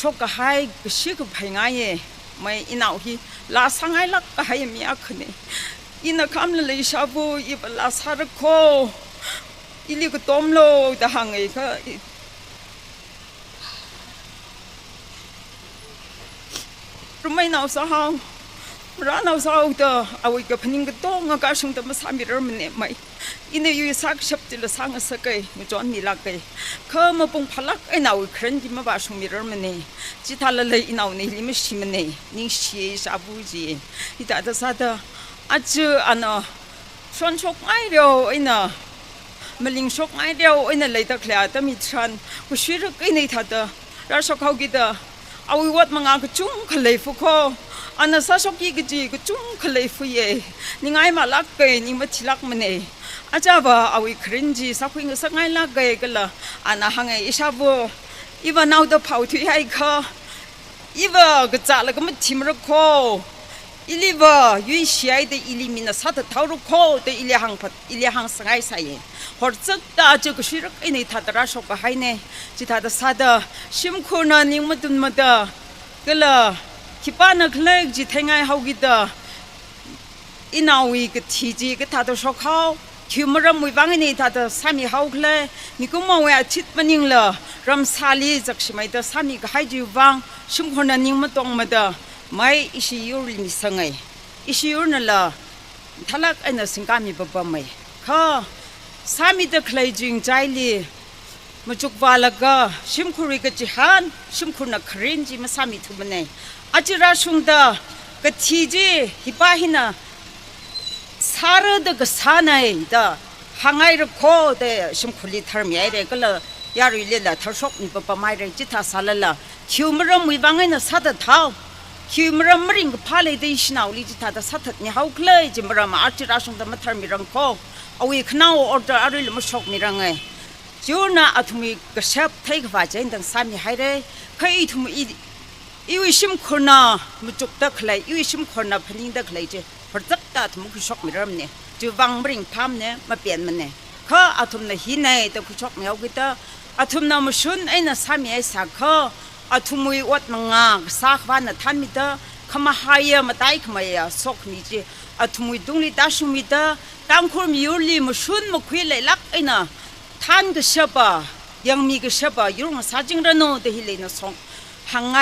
ชกก็ให้ก็ชื่อก็พายง่ายไม่อินาฮีลาสังไงลักก็ให้มีอาคเนี่ยอินาคำเลยชาบูอีบลาสารโคอีลีก็ต้มโลแต่หางไงก็รู้ไหมน้าสาวร้านน้าสาวเด้อเอาไว้กับพนิงก็ต้องงากาชงแต่มาสามีเริ่มเนี่ยไม่อินอยู่สักชับติลสังสักไงมาจอนมีลักไงเขามาปงพลักไอ้น้าครั้งที่มาบ้าชงมีเริ่มเนี่ยจิตาละเลยอินาเนี่ยลิมิชิมเนี่ยนิ่งเชียชาบูจีอิตาตาซาเด้ออาจจะอันน่ะชวนชกไอ้เดียวไอ้น่ะมาลิงชกไอ้เดียวไอ้น่ะเลยตะเคลียแต่มีฉันกูชื่อรักไอ้เนี่ยท่าเด้อแล้วชกเขากี่เด้อเอาไว้วัดมังก็จุ้งขเลยฟุกเขาอันนั้นซาชกกี่ก็จีก็จุ้งขเลยฟุยนี่ไงมาลักเกยนี่มาทิลักมันเองอาจารย์ว่าเอาไว้ครินจีสักคนก็สักไงลักเกยกันละอันนั้นหางไงอิชาบูอีวันเอาตัวเผาถุยให้เขาอีว่าก็จ่าแล้วก็มาทิมรักเขาอีลีว่ายุ่ยเสียแต่อีลีมินาสัตว์เท่ารักเขาแต่อีลีหางสังไงใส่หอจัดตาจะก็ชื่อรักไอ้นี่ทัดราชกให้เนี่ยจิตทัดสัตว์ชิมคนนั้นยิ่งมาตุนมาเด้อก็ละที่ป้านักเล็กจิตให้ไงเขากิดอินาวีก็ทีจีก็ทัดชกเขาคิวมารำมวยฟังนี่ทัดสามีเขาเลยนี่ก็มองว่าชิดมันยิ่งละรำซาลีจากชิมัยเด้อสามีก็ให้จีวังชิมคนนั้นยิ่งมาตรงมาเด้อไม่อิชิยูริมิสังไงอิชิยูนั่นละทัลักไอ้น่ะสิงกามีบบไม่ข้าสามีเด็กเลยจึงใจลีมาจุกวาลก็ชิมคุริกจิฮันชิมคุนักครินจีมาสามีทุบเนี่ยอาจจะราชงดากทีจีฮิบาฮินะสารเด็กสานัยดาหางไอร์โคเดชิมคุริทาร์มีไอเด็กก็เลยยารุยเลยละทศกนี่บบไม่ได้จิตาสาลละคิวมรำมวยบางไงนะสัตว์เท้าคิวมรำมริงก็พาเลยได้ชินเอาลิจิตาแต่สัตว์นี่เขาเคยจิมรำอาจจะราชงดามาทาร์มีรังโคเอาอีกน่าออเดอร์อะไรมาชกมีรังไงจูน่าอัตุมีกระเชับไทยกับว่าเจนดังสามีให้ได้เคยทุ่มอีวิชิมคนน่ะมาจุกตะเคลยอีวิชิมคนน่ะพนิงตะเคลยเจ้พอจักตาทุ่มคือชกมีรังเนี่ยจูวังบริงพามเนี่ยมาเปลี่ยนมันเนี่ยเขาอัตุมน่ะหินเนี่ยแต่คือชกไม่เอากิตาอัตุมน่ะมาชุนไอ้น่ะสามีไอ้สักเขาอัตุมวยวัดมังงาสักวันน่ะท่านมิตาขมาหายมาตายขมาเยอะสกมีเจ้อัตุมวยตรงนี้ตาชุมิตาตั้งคนมีอยู่ลีมาชุนมาคุยเลยลักไอ้น่ะท่านก็เชื่อป่ะยังมีก็เชื่อป่ะอยู่ตรงสัจจริงระโนเดหิเลนะสองหางไง